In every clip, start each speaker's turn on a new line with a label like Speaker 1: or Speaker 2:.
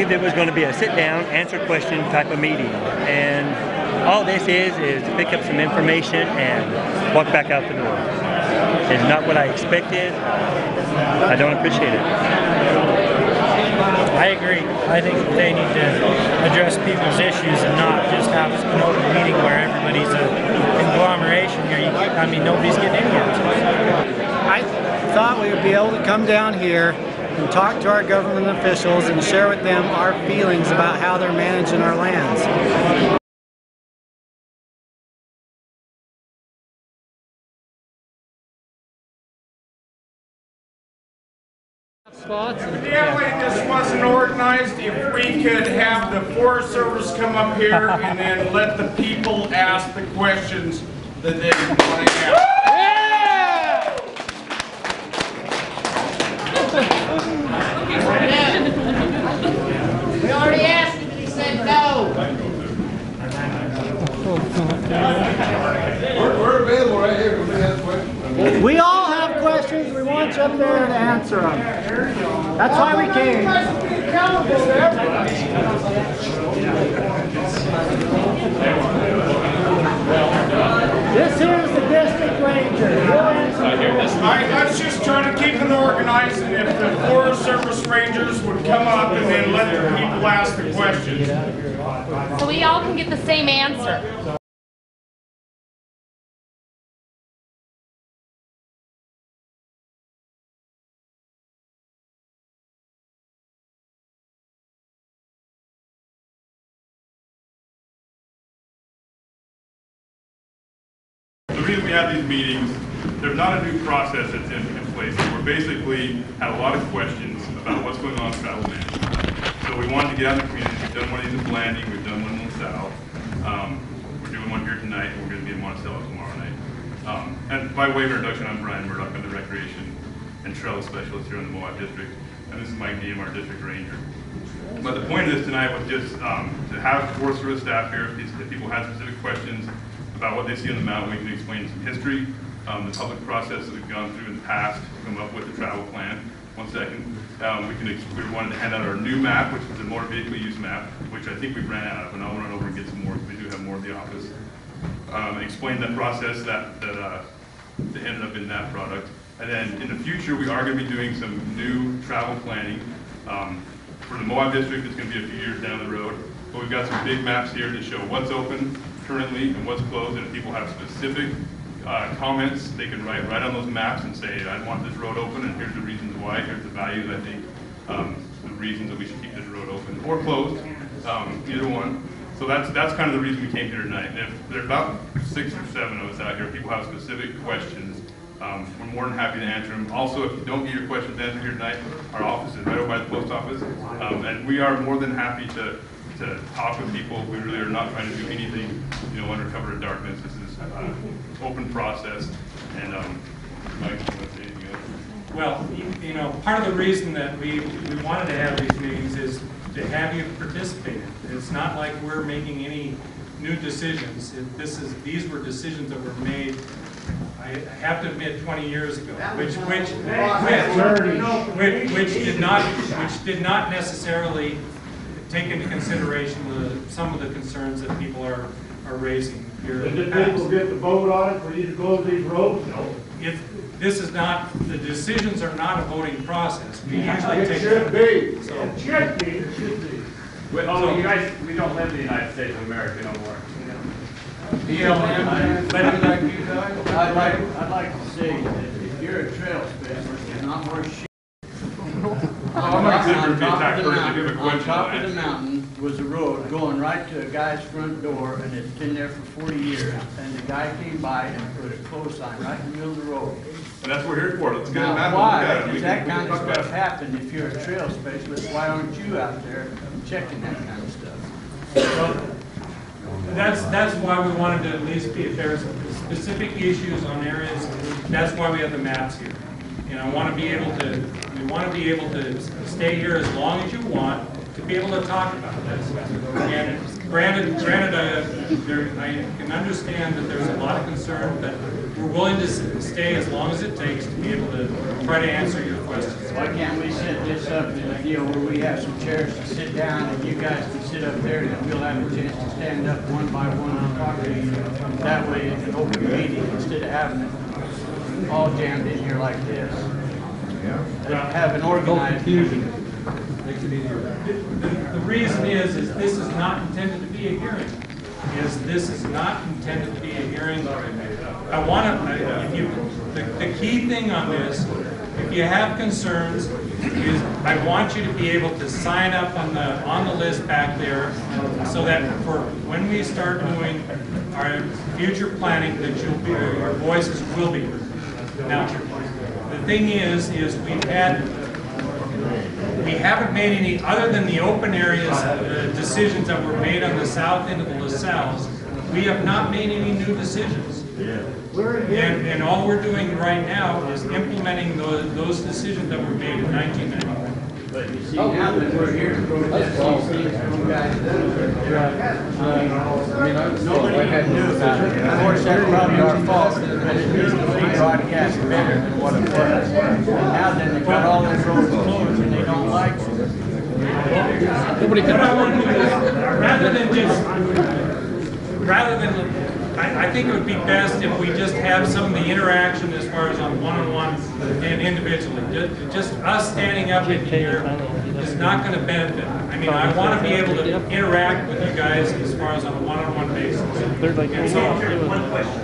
Speaker 1: believed it was going to be a sit-down, answer-question type of meeting, and all this is to pick up some information and walk back out the door. It's not what I expected. I don't appreciate it.
Speaker 2: I agree. I think they need to address people's issues and not just have an open meeting where everybody's a conglomeration here. I mean, nobody's getting any answers.
Speaker 3: I thought we would be able to come down here and talk to our government officials and share with them our feelings about how they're managing our lands.
Speaker 4: Evidently this wasn't organized. If we could have the Forest Service come up here and then let the people ask the questions that they want to ask.
Speaker 5: We already asked him and he said no.
Speaker 6: We're available right here if we have questions.
Speaker 3: We all have questions. We want you up there to answer them. That's why we came. This here is the district ranger.
Speaker 4: Alright, let's just try to keep it organized, and if the Forest Service Rangers would come up and then let the people ask the questions.
Speaker 7: So we all can get the same answer.
Speaker 8: The reason we have these meetings, there's not a new process that's in place. We're basically had a lot of questions about what's going on in travel management. So we wanted to get out in the community. We've done one of these in Blanding, we've done one in LaSalle. We're doing one here tonight, and we're going to be in Monticello tomorrow night. And by way of introduction, I'm Brian Murdoch. I'm the Recreation and Trail Specialist here in the Moab District, and this is Mike Diem, our District Ranger. But the point of this tonight was just to have Forest Service staff here, if people had specific questions about what they see on the mountain, we can explain some history, the public process that we've gone through in the past to come up with the travel plan. One second. We wanted to hand out our new map, which is a motor vehicle use map, which I think we ran out of, and I'll run over and get some more, because we do have more at the office. Explain the process that ended up in that product. And then in the future, we are going to be doing some new travel planning. For the Moab District, it's going to be a few years down the road, but we've got some big maps here to show what's open currently and what's closed, and if people have specific comments, they can write right on those maps and say, I want this road open, and here's the reasons why, here's the values, I think, the reasons that we should keep this road open, or closed, either one. So that's kind of the reason we came here tonight. And if there's about 6 or 7 of us out here, people have specific questions, we're more than happy to answer them. Also, if you don't get your questions answered here tonight, our office is right over by the post office, and we are more than happy to talk with people. We really are not trying to do anything, under cover of darkness. This is an open process. And Mike, you want to say anything else?
Speaker 2: Well, part of the reason that we wanted to have these meetings is to have you participate. It's not like we're making any new decisions. These were decisions that were made, I have to admit, 20 years ago, which did not necessarily take into consideration some of the concerns that people are raising here.
Speaker 6: Did the people get the vote on it for you to close these roads? No.
Speaker 2: This is not, the decisions are not a voting process. We usually
Speaker 6: it
Speaker 2: take
Speaker 6: should be.
Speaker 2: So,
Speaker 6: it should be. It should be.
Speaker 9: Well, you guys, we don't live in the United States of America no more.
Speaker 10: I'd like to say that if you're a trail specialist, there's not more shit. On top of the mountain was a road going right to a guy's front door, and it's been there for 40 years. And the guy came by and put a close sign right in the middle of the road.
Speaker 8: And that's what we're here for. Let's get a map.
Speaker 10: Why does that kind of stuff happen if you're a trail specialist? Why aren't you out there checking that kind of stuff?
Speaker 2: well, that's why we wanted to at least be, if there's specific issues on areas, that's why we have the maps here. We want to be able to stay here as long as you want. to be able to talk about this. And granted, I can understand that there's a lot of concern, but we're willing to stay as long as it takes to be able to try to answer your questions.
Speaker 10: Why can't we set this up to the deal where we have some chairs to sit down and you guys can sit up there and we'll have a chance to stand up one by one and talk to you. That way it's an open meeting instead of having it all jammed in here like this. Have an organized meeting.
Speaker 2: The reason is this is not intended to be a hearing. This is not intended to be a hearing. I want to, the key thing on this, if you have concerns, is I want you to be able to sign up on the list back there, so that for when we start doing our future planning, that your voices will be heard. Now, the thing is we haven't made any, other than the open areas decisions that were made on the south end of the LaSalle's, we have not made any new decisions. And all we're doing right now is implementing those decisions that were made in 1991.
Speaker 10: But you see, now that we're here to protest these things from guys, nobody can do about it. Of course, that's probably our fault, but it needs to be broadcast better than what it was. And now then they've got all those roads closed and they don't like it.
Speaker 2: What I want to do is, rather than I think it would be best if we just have some of the interaction as far as on one-on-one and individually. Just us standing up in here is not going to benefit. I mean, I want to be able to interact with you guys as far as on a one-on-one basis. And so,
Speaker 1: one question.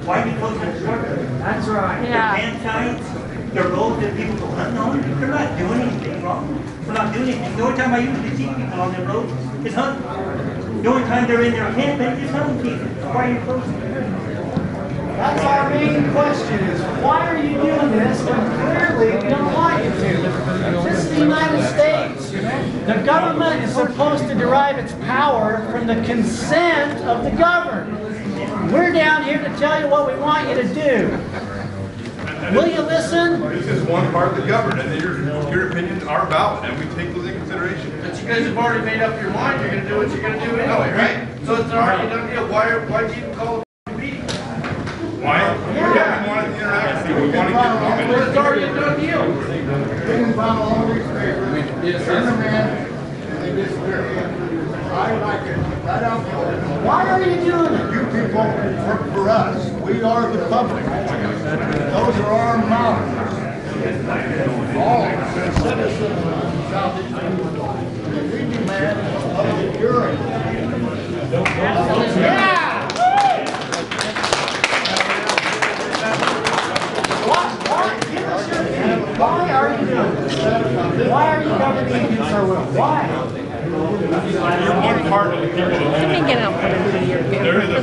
Speaker 1: Why do you close the port?
Speaker 3: That's right.
Speaker 7: Yeah.
Speaker 1: The camp signs, the roads that people go hunting on, they're not doing anything wrong. We're not doing anything. The only time I usually see people on the roads is hunting. The only time they're in their camping is hunting people. Why are you closing it?
Speaker 3: That's our main question is, why are you doing this when clearly you don't want it to? This is the United States. The government is supposed to derive its power from the consent of the governed. We're down here to tell you what we want you to do. Will you listen?
Speaker 8: This is one part of the government, and your opinions are valid, and we take those into consideration.
Speaker 4: But you guys have already made up your mind, you're gonna do what you're gonna do anyway, right? So it's already done deal. Why do you call it a meeting?
Speaker 8: Why? Yeah, we wanted to interact, we want to get comments.
Speaker 4: Well, it's already a done deal.
Speaker 3: Why are you doing it?
Speaker 6: You people work for us. We are the public. Those are our mouths. All citizens of Southeast Utah. And we demand a public hearing.
Speaker 3: Yeah! Why are you doing this? Why are you governing against our will? Why?
Speaker 8: You're one part of the people that live in
Speaker 7: Get out.
Speaker 8: There is a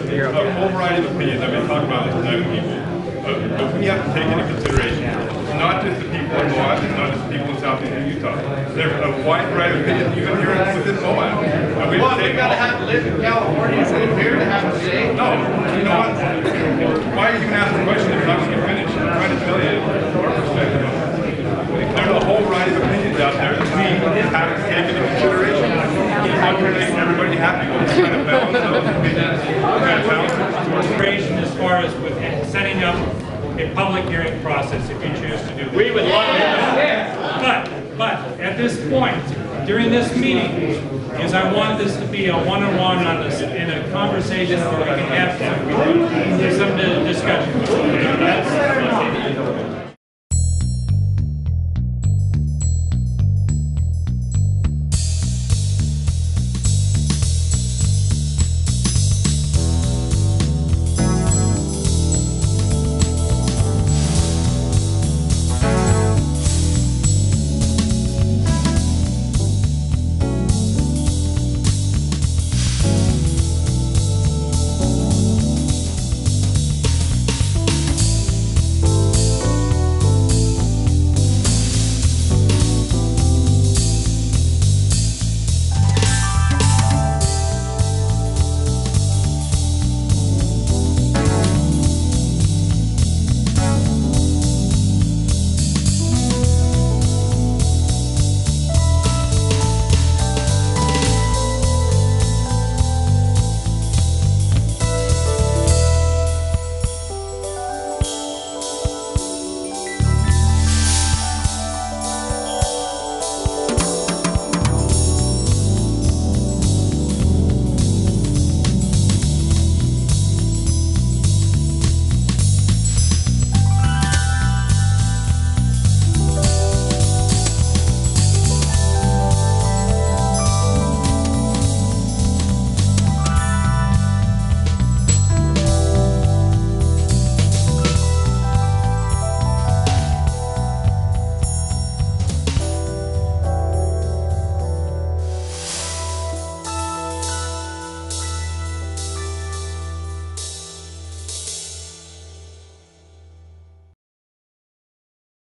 Speaker 8: whole variety of opinions that we talk about tonight with people. But we have to take into consideration, it's not just the people in Moab, it's not just the people in Southeast Utah. There's a wide variety of opinions, even here within Moab. And we
Speaker 4: What, we gotta have to live in California and live here to have a say?
Speaker 8: No, you know what? Why are you even asking questions if you're not going to get finished? I'm trying to tell you our perspective on it. There's a whole variety of opinions out there that we have to take into consideration. How can we make everybody happy? We're trying to balance those opinions. We're trying to balance those.
Speaker 2: consideration as far as with setting up a public hearing process if you choose to do that. We would love it. But at this point, during this meeting, is I want this to be a one-on-one on this in a conversation where we can have some discussion.